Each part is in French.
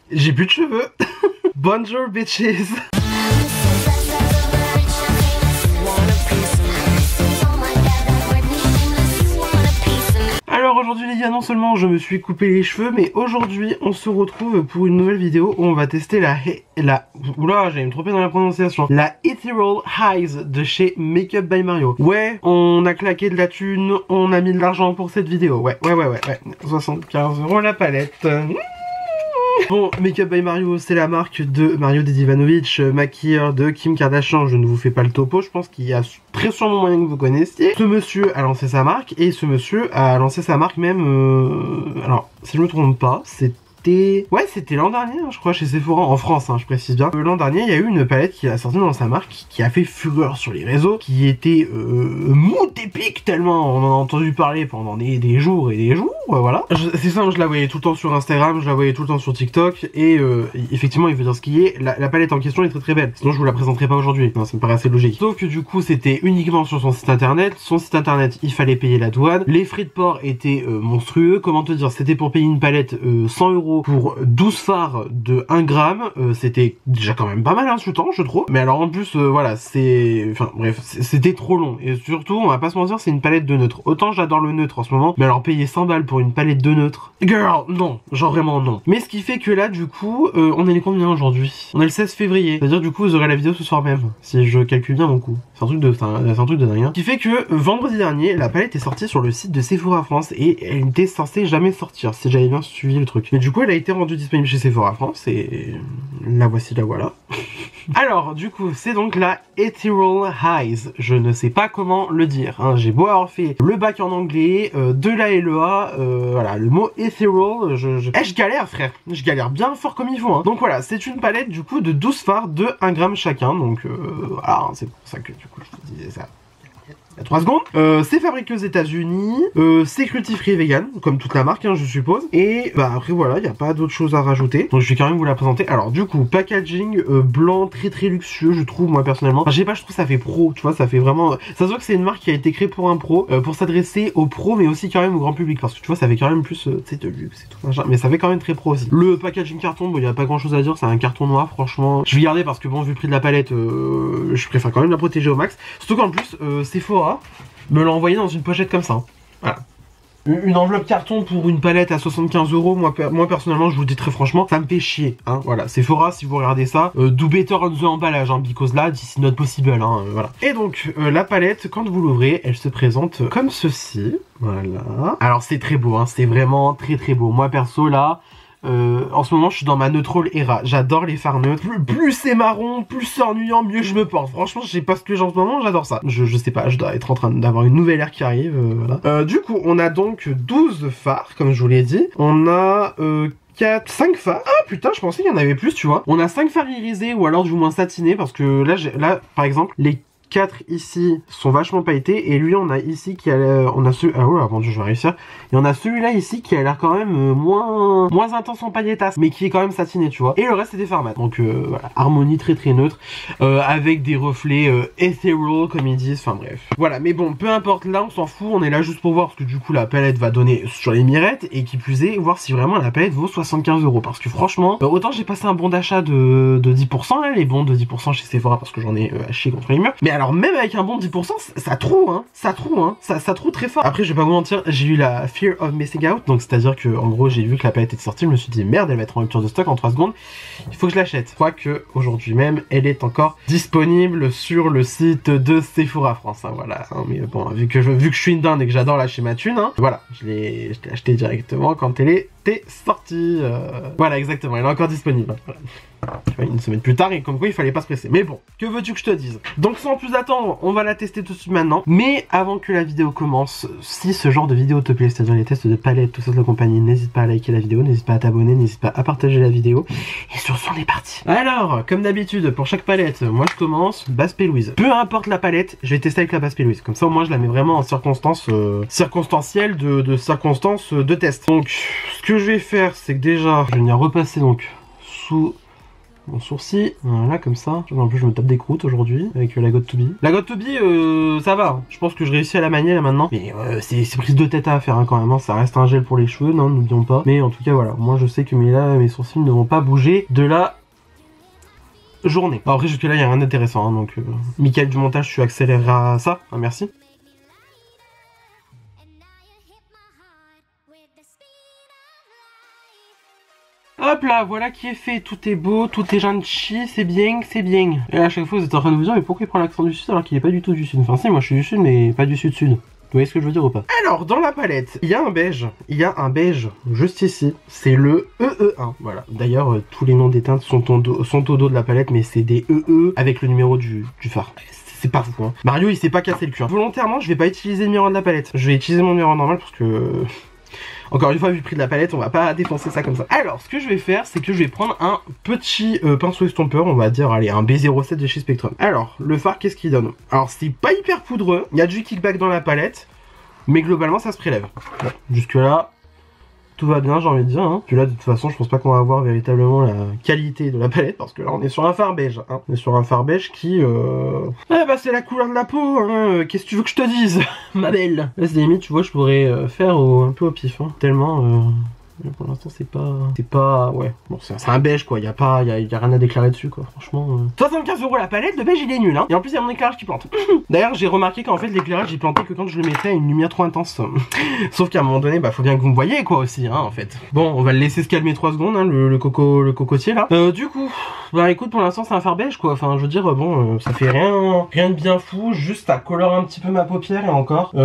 J'ai plus de cheveux. Bonjour bitches. Alors aujourd'hui les gars, non seulement je me suis coupé les cheveux, mais aujourd'hui on se retrouve pour une nouvelle vidéo où on va tester oula, j'allais me tromper dans la prononciation. La Ethereal Highs de chez Makeup by Mario. Ouais, on a claqué de la thune, on a mis de l'argent pour cette vidéo. Ouais. 75 € la palette. Bon, Makeup by Mario, c'est la marque de Mario Dedivanovic, maquilleur de Kim Kardashian. Je ne vous fais pas le topo, je pense qu'il y a très sûrement moyen que vous connaissiez. Ce monsieur a lancé sa marque, et ce monsieur a lancé sa marque même... Alors, si je me trompe pas, ouais, c'était l'an dernier, hein, je crois, chez Sephora, en France, hein, je précise bien. L'an dernier, il y a eu une palette qui a sorti dans sa marque, qui a fait fureur sur les réseaux, qui était mood épique, tellement on en a entendu parler pendant des jours et des jours, voilà. C'est simple, je la voyais tout le temps sur Instagram, je la voyais tout le temps sur TikTok, et effectivement, il faut dire ce qui est, la palette en question est très très belle, sinon je vous la présenterai pas aujourd'hui, ça me paraît assez logique. Sauf que du coup, c'était uniquement sur son site internet, il fallait payer la douane, les frais de port étaient monstrueux, comment te dire, c'était pour payer une palette 100 € pour 12 fards de 1 gramme, c'était déjà quand même pas mal insultant, je trouve. Mais alors en plus, voilà, enfin bref, c'était trop long. Et surtout, on va pas se mentir, c'est une palette de neutre. Autant j'adore le neutre en ce moment, mais alors payer 100 balles pour une palette de neutre, girl, non, genre vraiment non. Mais ce qui fait que là, du coup, on est les combien aujourd'hui? On est le 16 février. C'est-à-dire du coup, vous aurez la vidéo ce soir même, si je calcule bien mon coup. C'est un truc de dingue. Hein. Ce qui fait que vendredi dernier, la palette est sortie sur le site de Sephora France et elle était censée jamais sortir, si j'avais bien suivi le truc. Mais du coup, elle a été rendue disponible chez Sephora France et la voici, la voilà. Alors, du coup, c'est donc la Ethereal Highs. Je ne sais pas comment le dire. Hein. J'ai beau avoir fait le bac en anglais, de la LEA, voilà, le mot Ethereal, je galère, frère. Je galère bien fort comme il faut. Hein. Donc voilà, c'est une palette, du coup, de 12 fards de 1 gramme chacun. Donc, voilà, hein, c'est pour ça que, du coup, je te disais ça. Il y a 3 secondes. C'est fabriqué aux États-Unis, c'est cruelty-free et vegan, comme toute la marque, hein, je suppose. Et bah après voilà, il n'y a pas d'autre chose à rajouter. Donc je vais quand même vous la présenter. Alors du coup, packaging blanc très très luxueux, je trouve moi personnellement. Enfin, je sais pas, je trouve ça fait pro, tu vois, ça fait vraiment. Ça se voit que c'est une marque qui a été créée pour un pro, pour s'adresser aux pros, mais aussi quand même au grand public, parce que tu vois, ça fait quand même plus, tu sais, de luxe et tout machin. Mais ça fait quand même très pro aussi. Le packaging carton, bon, il n'y a pas grand chose à dire, c'est un carton noir, franchement. Je vais garder parce que bon, vu le prix de la palette, je préfère quand même la protéger au max. Surtout qu'en plus, Sephora me l'a envoyé dans une pochette comme ça. Hein. Voilà. Une enveloppe carton pour une palette à 75 €, moi personnellement, je vous le dis très franchement, ça me fait chier. Hein. Voilà, Sephora, si vous regardez ça, do better on the emballage, hein, because là, this is not possible. Hein, voilà. Et donc, la palette, quand vous l'ouvrez, elle se présente comme ceci. Voilà. Alors, c'est très beau, hein, c'est vraiment très très beau. Moi perso, là... en ce moment je suis dans ma neutral era, j'adore les fards neutres, plus c'est marron, plus c'est ennuyant, mieux je me porte. Franchement je sais pas ce que j'ai en ce moment, j'adore ça. Je sais pas, je dois être en train d'avoir une nouvelle ère qui arrive, voilà. Du coup on a donc 12 fards comme je vous l'ai dit, on a 5 fards. Ah putain, je pensais qu'il y en avait plus, tu vois. On a 5 fards irisés ou alors du moins satinés, parce que là par exemple les 4 ici sont vachement pailletés, et lui on a ici qui a on a ce ah ouais, mon dieu, je vais réussir, et on a celui-là ici qui a l'air quand même moins intense en paillettasse, mais qui est quand même satiné, tu vois, et le reste c'est des fards mat. Donc voilà, harmonie très très neutre, avec des reflets ethereal comme ils disent, enfin bref voilà. Mais bon, peu importe, là on s'en fout, on est là juste pour voir, parce que du coup la palette va donner sur les mirettes, et qui plus est, voir si vraiment la palette vaut 75 €, parce que franchement, autant j'ai passé un bon d'achat de 10%, là, les bons de 10% chez Sephora, parce que j'en ai acheté contre les murs, mais alors même avec un bon 10%, ça trouve, hein, ça trouve très fort. Après je vais pas vous mentir, j'ai eu la fear of missing out, donc c'est à dire que en gros j'ai vu que la palette était sortie, je me suis dit merde, elle va être en rupture de stock en 3 secondes, il faut que je l'achète. Je crois que aujourd'hui même elle est encore disponible sur le site de Sephora France, hein, voilà, hein, mais bon, vu que je suis une dinde et que j'adore lâcher ma thune, hein, voilà, je l'ai acheté directement quand elle était sortie, voilà, exactement, elle est encore disponible, hein, voilà. Tu vois, une semaine plus tard, et comme quoi il fallait pas se presser. Mais bon, que veux-tu que je te dise? Donc sans plus attendre, on va la tester tout de suite maintenant. Mais avant que la vidéo commence, si ce genre de vidéo te plaît, c'est-à-dire les tests de palette, tout ça de la compagnie, n'hésite pas à liker la vidéo, n'hésite pas à t'abonner, n'hésite pas à partager la vidéo. Et sur ce, on est parti. Alors, comme d'habitude, pour chaque palette, moi je commence Basse P. Louise. Peu importe la palette, je vais tester avec la Basse P. Louise. Comme ça, moi je la mets vraiment en circonstance circonstancielle de circonstances de test. Donc, ce que je vais faire, c'est que déjà, je vais venir repasser donc sous mon sourcil, voilà comme ça. En plus je me tape des croûtes aujourd'hui avec la God to Be. La God to Be ça va, je pense que je réussis à la manier là maintenant. Mais c'est prise de tête à faire hein, quand même, hein. Ça reste un gel pour les cheveux, non, n'oublions pas. Mais en tout cas voilà, moi je sais que mes sourcils ne vont pas bouger de la journée. Alors, après jusque là il n'y a rien d'intéressant, hein, donc Michael du montage tu accéléreras ça, hein, merci. Hop là, voilà qui est fait, tout est beau, tout est gentil, c'est bien, c'est bien. Et à chaque fois vous êtes en train de vous dire mais pourquoi il prend l'accent du sud alors qu'il est pas du tout du sud. Enfin si, moi je suis du sud mais pas du sud-sud. Vous voyez ce que je veux dire ou pas? Alors dans la palette, il y a un beige juste ici, c'est le EE1, voilà. D'ailleurs tous les noms des teintes sont au dos de la palette mais c'est des EE avec le numéro du phare. C'est pas fou hein. Mario il s'est pas cassé le cul. Volontairement je vais pas utiliser le miroir de la palette, je vais utiliser mon miroir normal parce que... Encore une fois, vu le prix de la palette, on va pas défoncer ça comme ça. Alors, ce que je vais faire, c'est que je vais prendre un petit pinceau estompeur, on va dire, allez, un B07 de chez Spectrum. Alors, le fard, qu'est-ce qu'il donne? Alors, c'est pas hyper poudreux, il y a du kickback dans la palette, mais globalement, ça se prélève. Bon, jusque-là, tout va bien, j'ai envie de dire. Hein. Puis là, de toute façon, je pense pas qu'on va avoir véritablement la qualité de la palette, parce que là, on est sur un fard beige. Hein. On est sur un fard beige qui... Ah bah, c'est la couleur de la peau, hein. Qu'est-ce que tu veux que je te dise, ma belle? Là, c'est limite, tu vois, je pourrais faire un peu au pif, hein. Tellement... Pour l'instant c'est pas... Ouais, bon c'est un beige quoi, y a rien à déclarer dessus quoi, franchement... 75 € la palette, le beige il est nul hein. Et en plus il y a mon éclairage qui plante. D'ailleurs j'ai remarqué qu'en fait l'éclairage il plantait que quand je le mettais à une lumière trop intense. Sauf qu'à un moment donné, bah faut bien que vous me voyez quoi aussi hein en fait. Bon, on va le laisser se calmer 3 secondes hein, le cocotier là. Du coup, bah écoute pour l'instant c'est un fard beige quoi, enfin je veux dire bon, ça fait rien de bien fou, juste ça colore un petit peu ma paupière et encore.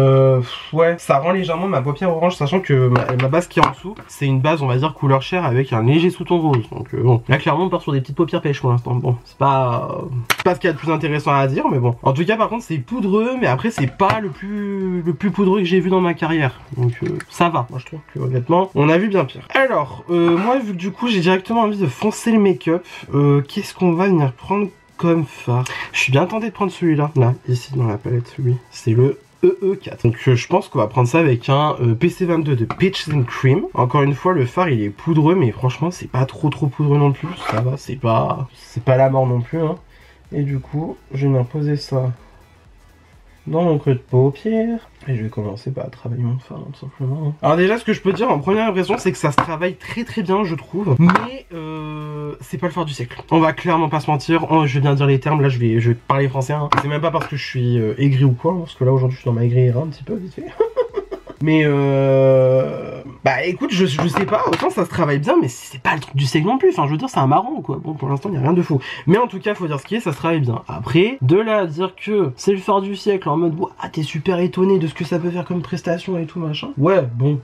Ouais, ça rend légèrement ma paupière orange, sachant que ma base qui est en dessous, c'est une base on va dire couleur chair avec un léger sous-ton rose. Donc bon, là clairement on part sur des petites paupières pêche pour l'instant. Bon, c'est pas ce qu'il y a de plus intéressant à dire, mais bon. En tout cas par contre c'est poudreux, mais après c'est pas le plus poudreux que j'ai vu dans ma carrière. Donc ça va, moi je trouve que honnêtement on a vu bien pire. Alors moi vu que du coup j'ai directement envie de foncer le make-up, qu'est-ce qu'on va venir prendre comme fard? Je suis bien tenté de prendre celui-là, là, ici dans la palette, oui. C'est le EE4. Donc je pense qu'on va prendre ça avec un PC22 de Peach and Cream. Encore une fois le fard il est poudreux mais franchement c'est pas trop poudreux non plus. Ça va, c'est pas la mort non plus hein. Et du coup je vais poser ça dans mon creux de paupière. Et je vais commencer par travailler mon fard tout simplement. Alors déjà ce que je peux dire en première impression c'est que ça se travaille très bien je trouve. Mais c'est pas le fard du siècle. On va clairement pas se mentir. Oh, je vais bien dire les termes, là je vais parler français. Hein. C'est même pas parce que je suis aigri ou quoi. Parce que là aujourd'hui je suis dans ma aigrière un petit peu vite fait. Mais bah écoute, je sais pas, autant ça se travaille bien, mais c'est pas le truc du siècle non plus, enfin je veux dire c'est un marron quoi, bon pour l'instant il n'y a rien de fou. Mais en tout cas faut dire ce qui est, ça se travaille bien. Après, de là à dire que c'est le fard du siècle en mode, ouah t'es super étonné de ce que ça peut faire comme prestation et tout machin. Ouais, bon...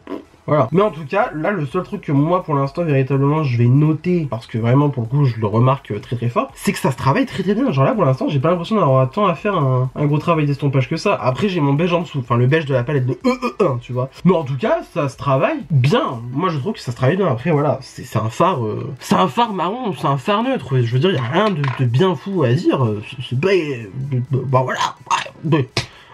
Voilà. Mais en tout cas, là, le seul truc que moi, pour l'instant, véritablement, je vais noter, parce que vraiment, pour le coup, je le remarque très fort, c'est que ça se travaille très bien. Genre là, pour l'instant, j'ai pas l'impression d'avoir tant à faire un gros travail d'estompage que ça. Après, j'ai mon beige en dessous, enfin le beige de la palette de EE1, tu vois. Mais en tout cas, ça se travaille bien. Moi, je trouve que ça se travaille bien. Après, voilà, c'est un phare, marron, c'est un phare neutre. Je veux dire, il y a rien de bien fou à dire. C'est pas, bah voilà.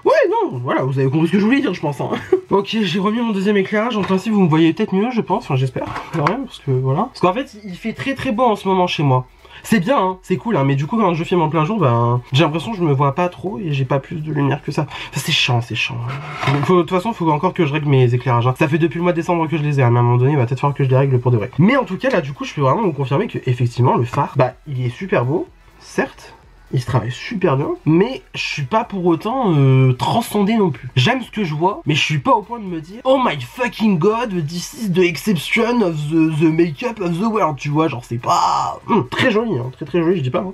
Ouais, non, voilà, vous avez compris ce que je voulais dire, je pense. Hein. Ok, j'ai remis mon deuxième éclairage. En principe, vous me voyez peut-être mieux, je pense. Enfin, j'espère. Quand même, parce que voilà. Parce qu'en fait, il fait très beau en ce moment chez moi. C'est bien, hein, c'est cool, hein, mais du coup, quand je filme en plein jour, ben, j'ai l'impression que je me vois pas trop et j'ai pas plus de lumière que ça. Enfin, c'est chiant. De toute façon, il faut encore que je règle mes éclairages. Hein. Ça fait depuis le mois de décembre que je les ai. À un moment donné, il va peut-être falloir que je les règle pour de vrai. Mais en tout cas, là, du coup, je peux vraiment vous confirmer que effectivement, le phare, bah, il est super beau, certes. Il se travaille super bien, mais je suis pas pour autant transcendé non plus. J'aime ce que je vois, mais je suis pas au point de me dire oh my fucking god, this is the exception of the make-up of the world, tu vois, genre c'est pas... très joli, hein, très joli, je dis pas. Hein.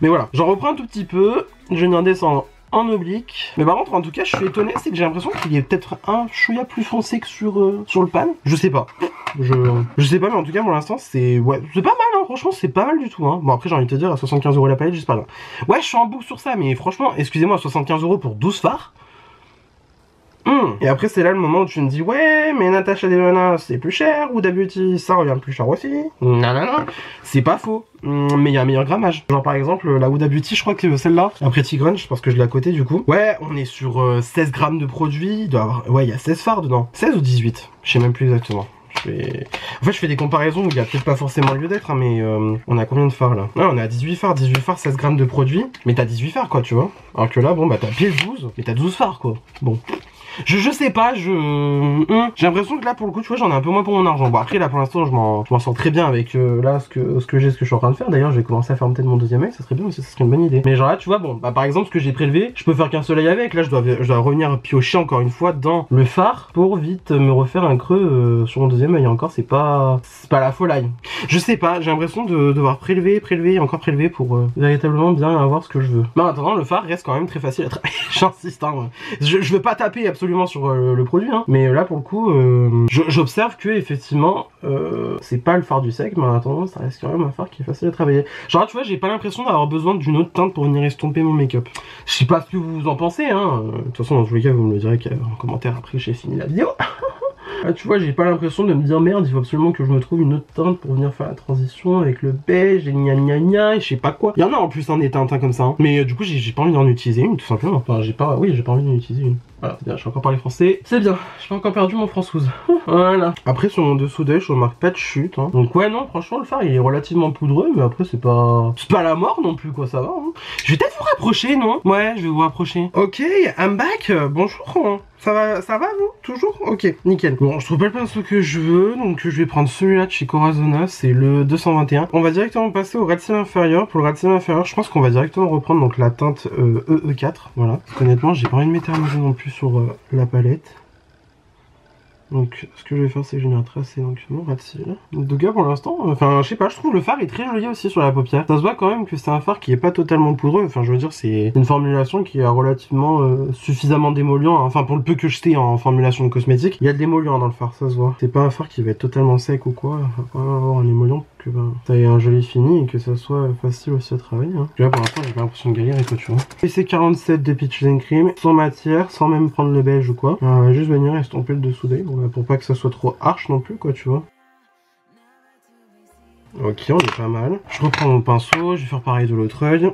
Mais voilà, j'en reprends un tout petit peu, je vais venir descendre en oblique. Mais par contre, en tout cas, je suis étonné, c'est que j'ai l'impression qu'il est peut-être un chouïa plus foncé que sur le pan. Je sais pas. Je sais pas, mais en tout cas, pour l'instant, c'est... Ouais, c'est pas mal, hein, franchement, c'est pas mal du tout, hein. Bon, après, j'ai envie de te dire, à 75 € la palette, juste pas là. Ouais, je suis en boucle sur ça, mais franchement, excusez-moi, 75 € pour 12 fards. Et après c'est là le moment où tu me dis ouais mais Natasha Denona c'est plus cher ou Beauty ça revient plus cher aussi. Non, c'est pas faux, mais il y a un meilleur grammage. Genre par exemple la Huda Beauty je crois que celle-là, après T-Grunge parce que je l'ai à côté du coup. Ouais on est sur 16 grammes de produit, il doit avoir... ouais il y a 16 fards dedans. 16 ou 18, je sais même plus exactement. En fait, je fais des comparaisons où il n'y a peut-être pas forcément lieu d'être, hein, mais on a combien de phares là? On est à 18 phares, 16 grammes de produit, mais t'as 18 phares quoi, tu vois. Alors que là, bon, bah t'as pile 12, mais t'as 12 phares quoi. Bon. Je sais pas, j'ai l'impression que là pour le coup tu vois j'en ai un peu moins pour mon argent. Bon après là pour l'instant je m'en sors très bien avec là ce que je suis en train de faire. D'ailleurs j'ai commencé à faire peut-être mon deuxième œil, ça serait bien aussi, ça serait une bonne idée. Mais genre là tu vois bon bah par exemple ce que j'ai prélevé, je peux faire qu'un seul œil avec. Là je dois revenir piocher encore une fois dans le phare pour vite me refaire un creux sur mon deuxième œil. Encore c'est pas la folie. Je sais pas, j'ai l'impression de devoir prélever et encore prélever pour véritablement bien avoir ce que je veux. Mais en attendant le phare reste quand même très facile à travailler. J'insiste hein. Je veux pas taper absolument sur le produit hein. Mais là pour le coup j'observe que effectivement c'est pas le phare du sec, mais en attendant ça reste quand même un phare qui est facile à travailler. Genre tu vois j'ai pas l'impression d'avoir besoin d'une autre teinte pour venir estomper mon make-up. Je sais pas ce que vous en pensez hein. De toute façon dans tous les cas vous me le direz en commentaire après que j'ai fini la vidéo. Ah, tu vois, j'ai pas l'impression de me dire merde, il faut absolument que je me trouve une autre teinte pour venir faire la transition avec le beige et gna gna gna et je sais pas quoi. Il y en a en plus des teintes comme ça. Hein. Mais du coup, j'ai pas envie d'en utiliser une tout simplement. Enfin, j'ai pas envie d'en utiliser une. Voilà, c'est bien, je sais encore parler français. C'est bien, j'ai pas encore perdu mon françoise. Voilà. Après, sur mon dessous d'œil, je remarque pas de chute. Hein. Donc, ouais, non, franchement, le phare il est relativement poudreux, mais après, c'est pas la mort non plus, quoi, ça va. Hein. Je vais peut-être vous rapprocher, non? Ouais, je vais vous rapprocher. Ok, I'm back. Bonjour. Ça va vous? Toujours? Ok, nickel. Bon, je trouve pas le pinceau que je veux, donc je vais prendre celui-là de chez Corazona, c'est le 221. On va directement passer au ras de cils inférieur. Pour le ras de cils inférieur, je pense qu'on va directement reprendre donc la teinte EE4. Voilà. Parce qu'honnêtement, j'ai pas envie de m'éterniser non plus sur la palette. Donc ce que je vais faire c'est que je vais venir tracer donc mon ras de cils. Donc gars pour l'instant, enfin je sais pas, je trouve le fard est très joli aussi sur la paupière. Ça se voit quand même que c'est un fard qui est pas totalement poudreux, enfin je veux dire c'est une formulation qui est relativement suffisamment d'émollient, hein. Enfin pour le peu que je t'ai en formulation de cosmétique, il y a de l'émollient dans le fard, ça se voit. C'est pas un fard qui va être totalement sec ou quoi, il va quand même avoir un émollient que ben, ça ait un joli fini et que ça soit facile aussi à travailler. Hein. Là pour l'instant j'ai pas l'impression de galérer quoi tu vois. PC47 de Peaches and Cream, sans matière, sans même prendre le beige ou quoi. On va juste venir estomper le dessous d'œil. Bon, pour pas que ça soit trop harsh non plus quoi tu vois. Ok on est pas mal. Je reprends mon pinceau, je vais faire pareil de l'autre œil.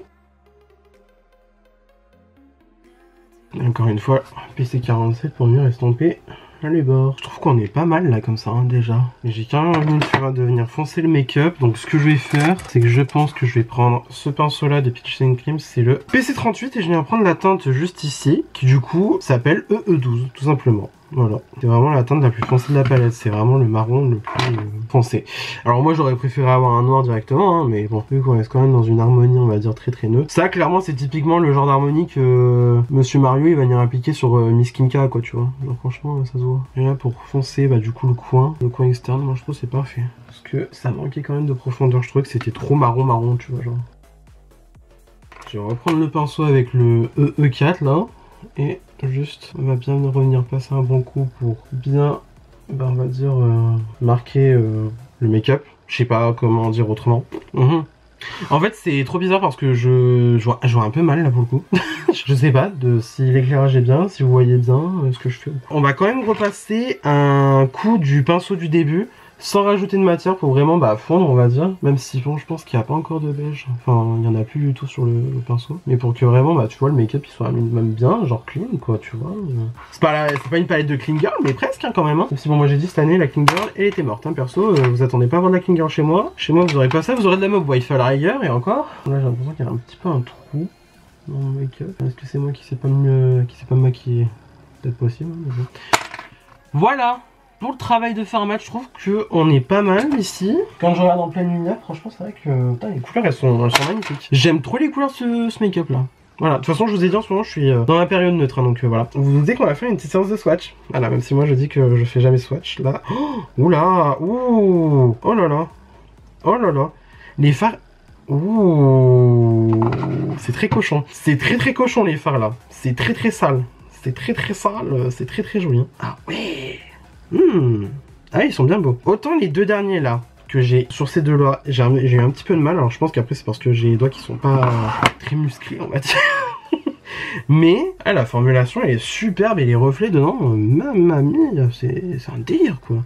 Encore une fois PC47 pour venir estomper les bords. Je trouve qu'on est pas mal là comme ça hein, déjà. J'ai quand même envie de venir foncer le make-up. Donc ce que je vais faire c'est que je pense que je vais prendre ce pinceau là de Peaches and Cream. C'est le PC38 et je viens prendre la teinte juste ici qui du coup s'appelle EE12 tout simplement. Voilà, c'est vraiment la teinte la plus foncée de la palette, c'est vraiment le marron le plus foncé. Alors moi j'aurais préféré avoir un noir directement, hein, mais bon, vu qu'on reste quand même dans une harmonie on va dire très neutre. Ça clairement c'est typiquement le genre d'harmonie que Monsieur Mario il va venir appliquer sur Miss Kinka quoi tu vois. Donc franchement ça se voit. Et là pour foncer bah du coup le coin externe, moi je trouve c'est parfait. Parce que ça manquait quand même de profondeur, je trouvais que c'était trop marron tu vois genre. Je vais reprendre le pinceau avec le EE4 là. Et juste, on va bien revenir passer un bon coup pour bien, on va dire, marquer le make-up. Je sais pas comment dire autrement. En fait, c'est trop bizarre parce que je vois un peu mal là pour le coup. Je sais pas si l'éclairage est bien, si vous voyez bien ce que je fais. On va quand même repasser un coup du pinceau du début. Sans rajouter de matière pour vraiment fondre on va dire. Même si bon je pense qu'il n'y a pas encore de beige. Enfin il n'y en a plus du tout sur le pinceau. Mais pour que vraiment tu vois le make-up il soit même bien, genre clean quoi tu vois. C'est pas une palette de clean girl mais presque hein, quand même. Hein. Même si bon moi j'ai dit cette année la clean girl elle était morte hein, perso. Vous attendez pas à voir de la clean girl chez moi. Chez moi vous aurez pas ça, vous aurez de la mob wife à la rigueur et encore. Là j'ai l'impression qu'il y a un petit peu un trou dans mon make-up. Est-ce que c'est moi qui sais pas me maquiller? Peut-être possible. Mais bon. Voilà. Pour le travail de fard mat, je trouve qu'on est pas mal ici. Quand je regarde en pleine lumière, franchement, c'est vrai que putain, les couleurs elles sont magnifiques. J'aime trop les couleurs de ce make-up là. Voilà, de toute façon, je vous ai dit en ce moment, je suis dans la période neutre, hein, donc voilà. Vous vous dites qu'on va faire une petite séance de swatch. Voilà, même si moi je dis que je fais jamais swatch. Là, oula, ouh, oh là là, oh là là. Les fards, ouh, c'est très cochon. C'est très cochon les fards là. C'est très sale. C'est très sale, c'est très joli. Hein. Ah ouais. Ah ils sont bien beaux. Autant les deux derniers là que j'ai sur ces deux là, j'ai eu un petit peu de mal. Alors je pense qu'après c'est parce que j'ai les doigts qui sont pas très musclés on va dire. Mais la formulation elle est superbe et les reflets dedans, mamma mia, c'est un délire quoi.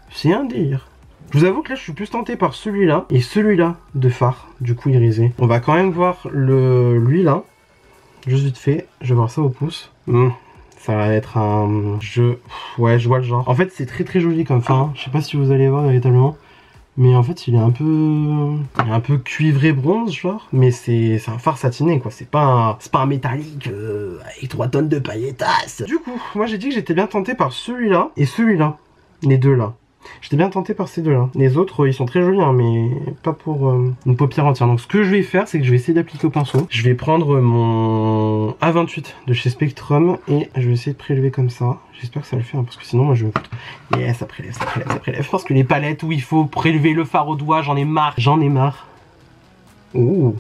C'est un délire. Je vous avoue que là je suis plus tenté par celui-là et celui-là de fard du coup irisé. On va quand même voir lui là. Juste vite fait, je vais voir ça au pouce. Ça va être un jeu... Ouais, je vois le genre. En fait, c'est très très joli comme fard. Je sais pas si vous allez voir véritablement. Mais en fait, il est un peu cuivré bronze, genre. Mais c'est un fard satiné, quoi. C'est pas un métallique avec 3 tonnes de pailletasses. Du coup, moi j'ai dit que j'étais bien tenté par celui-là et celui-là. Les deux là. J'étais bien tenté par ces deux-là. Les autres, ils sont très jolis, hein, mais pas pour une paupière entière. Donc ce que je vais faire, c'est que je vais essayer d'appliquer au pinceau. Je vais prendre mon A28 de chez Spectrum et je vais essayer de prélever comme ça. J'espère que ça le fait, hein, parce que sinon, moi, je... Yes, ça prélève, ça prélève, ça prélève. Parce que les palettes où il faut prélever le fard au doigt, j'en ai marre. J'en ai marre. Oh.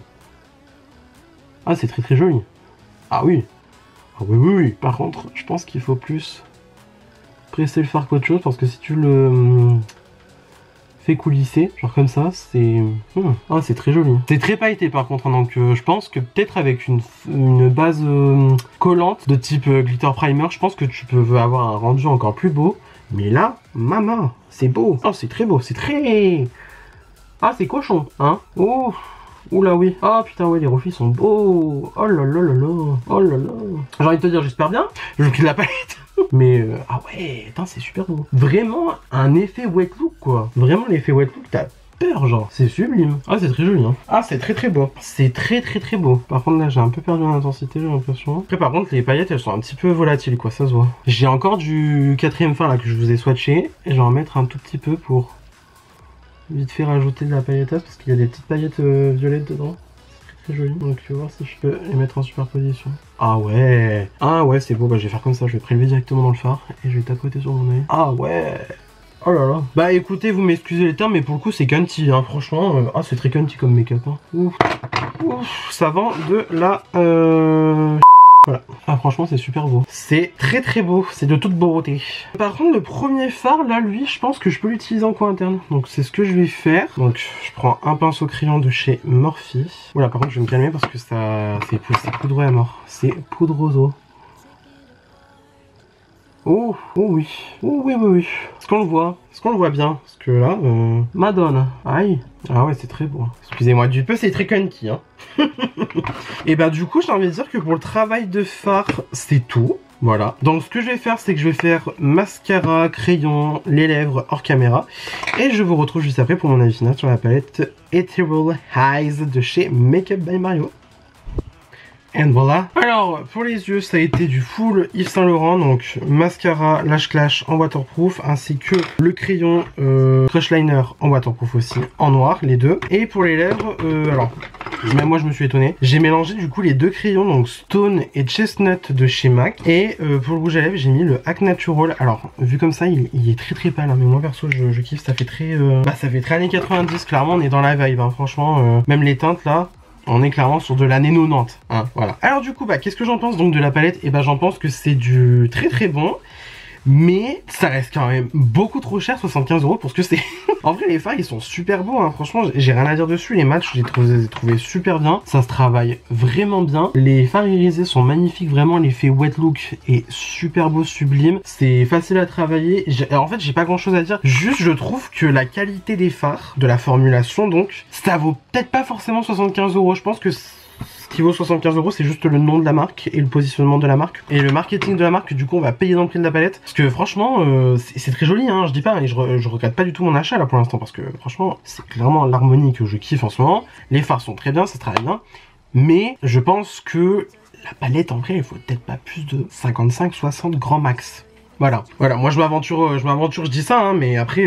Ah, c'est très très joli. Ah oui. Ah oui, oui, oui. Par contre, je pense qu'il faut plus... presser le fard qu'autre chose, parce que si tu le fais coulisser, genre comme ça, c'est... Ah, c'est très joli. C'est très pailleté par contre, hein, donc je pense que peut-être avec une base collante de type glitter primer, je pense que tu peux avoir un rendu encore plus beau. Mais là, maman, c'est beau. Oh, c'est très beau, c'est très... Ah, c'est cochon, hein. Oh, oula oui. Ah putain, ouais, les reflets sont beaux. Oh là là là là. Oh là là. J'ai envie de te dire, j'espère bien. Je quitte la palette. Mais ah ouais, putain, c'est super beau. Vraiment un effet wet look, quoi. Vraiment l'effet wet look, t'as peur, genre. C'est sublime. Ah, c'est très joli, hein. Ah, c'est très très beau. C'est très très très beau. Par contre, là, j'ai un peu perdu en intensité, j'ai l'impression. Après, par contre, les paillettes, elles sont un petit peu volatiles, quoi, ça se voit. J'ai encore du 4e fard, là, que je vous ai swatché. Et je vais en mettre un tout petit peu pour vite fait rajouter de la pailletasse, parce qu'il y a des petites paillettes violettes dedans. Très joli. Donc je vais voir si je peux les mettre en superposition. Ah ouais. Ah ouais, c'est beau. Bah je vais faire comme ça. Je vais prélever directement dans le fard et je vais tapoter sur mon œil. Ah ouais. Oh là là. Bah écoutez, vous m'excusez les termes, mais pour le coup c'est cunty, hein. Franchement, ah c'est très cunty comme make-up, hein. Ouf. Ouf. Ça vend de la... Voilà. Ah franchement c'est super beau. C'est très très beau, c'est de toute beauté. Par contre le premier fard là, lui, je pense que je peux l'utiliser en coin interne. Donc c'est ce que je vais faire. Donc je prends un pinceau crayon de chez Morphe. Voilà, par contre je vais me calmer parce que ça c'est poudreux à mort. C'est poudroso. Oh, oh oui. Oh oui oui oui. Est-ce qu'on le voit? Est-ce qu'on le voit bien? Parce que là, Madonna. Aïe. Ah ouais, c'est très beau. Excusez-moi du peu, c'est très cunty, hein. Et bah du coup, j'ai envie de dire que pour le travail de fard, c'est tout. Voilà. Donc ce que je vais faire, c'est que je vais faire mascara, crayon, les lèvres hors caméra. Et je vous retrouve juste après pour mon avis final sur la palette Ethereal Eyes de chez Makeup by Mario. Et voilà. Alors, pour les yeux, ça a été du full Yves Saint Laurent, donc mascara Lash Clash en waterproof, ainsi que le crayon Crush Liner en waterproof aussi, en noir, les deux. Et pour les lèvres, alors, même moi je me suis étonné, j'ai mélangé du coup les deux crayons, donc Stone et Chestnut de chez MAC. Et pour le rouge à lèvres, j'ai mis le Hack Natural. Alors, vu comme ça, il est très très pâle, hein, mais moi perso, je kiffe, ça fait très... ça fait très années 90, clairement, on est dans la vibe, hein, franchement, même les teintes là... On est clairement sur de l'année 90, hein, voilà. Alors du coup, bah, qu'est-ce que j'en pense donc de la palette? Et bah j'en pense que c'est du très très bon. Mais ça reste quand même beaucoup trop cher, 75 € pour ce que c'est. En vrai, les fards, ils sont super beaux, hein. Franchement, j'ai rien à dire dessus. Les matchs, je les ai trouvés super bien. Ça se travaille vraiment bien. Les fards irisés sont magnifiques. Vraiment, l'effet wet look est super beau, sublime. C'est facile à travailler. En fait, j'ai pas grand chose à dire. Juste, je trouve que la qualité des fards, de la formulation, donc, ça vaut peut-être pas forcément 75 €. Je pense que... ce qui vaut 75 €, c'est juste le nom de la marque et le positionnement de la marque et le marketing de la marque. Du coup on va payer dans le prix de la palette, parce que franchement c'est très joli, hein, je dis pas, et je regrette pas du tout mon achat là pour l'instant, parce que franchement c'est clairement l'harmonie que je kiffe en ce moment. Les fards sont très bien, ça se travaille bien, mais je pense que la palette en vrai il faut peut-être pas plus de 55-60 grand max. Voilà, voilà, moi je m'aventure, je dis ça, hein, mais après,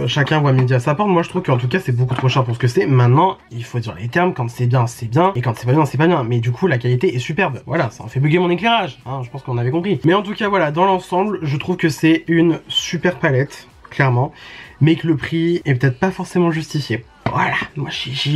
chacun voit midi à sa porte. Moi je trouve qu'en tout cas c'est beaucoup trop cher pour ce que c'est. Maintenant, il faut dire les termes, quand c'est bien, et quand c'est pas bien, c'est pas bien. Mais du coup, la qualité est superbe, voilà, ça en fait bugger mon éclairage, hein, je pense qu'on avait compris. Mais en tout cas, voilà, dans l'ensemble, je trouve que c'est une super palette, clairement, mais que le prix est peut-être pas forcément justifié. Voilà, moi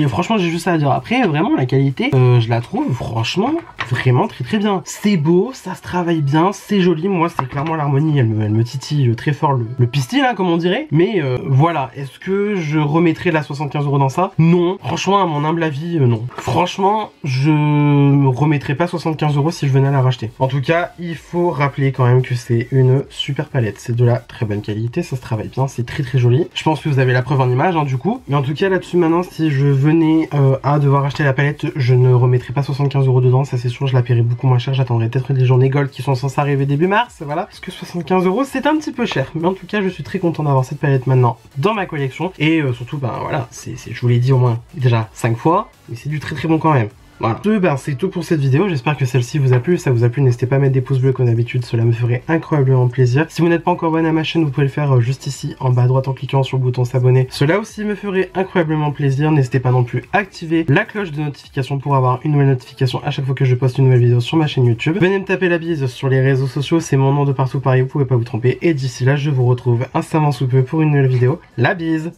franchement j'ai juste ça à dire. Après vraiment la qualité, je la trouve franchement vraiment très très bien. C'est beau, ça se travaille bien, c'est joli. Moi c'est clairement l'harmonie, elle me titille très fort le pistil, hein, comme on dirait. Mais voilà, est-ce que je remettrai la 75 € dans ça? Non, franchement à mon humble avis, non. Franchement je me remettrai pas 75 € si je venais à la racheter. En tout cas il faut rappeler quand même que c'est une super palette. C'est de la très bonne qualité, ça se travaille bien, c'est très très joli. joli. Je pense que vous avez la preuve en image hein, du coup. Mais en tout cas là-dessus maintenant, si je venais à devoir acheter la palette, je ne remettrai pas 75 € dedans, ça c'est sûr, je la paierai beaucoup moins cher. J'attendrai peut-être les journées gold qui sont censées arriver début mars, voilà. Parce que 75 € c'est un petit peu cher. Mais en tout cas je suis très content d'avoir cette palette maintenant dans ma collection. Et surtout ben voilà, je vous l'ai dit au moins déjà 5 fois, mais c'est du très très bon quand même. Voilà, c'est tout pour cette vidéo, j'espère que celle-ci vous a plu. Si ça vous a plu, n'hésitez pas à mettre des pouces bleus comme d'habitude, cela me ferait incroyablement plaisir. Si vous n'êtes pas encore abonné à ma chaîne, vous pouvez le faire juste ici en bas à droite en cliquant sur le bouton s'abonner. Cela aussi me ferait incroyablement plaisir. N'hésitez pas non plus à activer la cloche de notification pour avoir une nouvelle notification à chaque fois que je poste une nouvelle vidéo sur ma chaîne YouTube. Venez me taper la bise sur les réseaux sociaux, c'est mon nom de partout pareil, vous pouvez pas vous tromper. Et d'ici là, je vous retrouve instamment sous peu pour une nouvelle vidéo. La bise!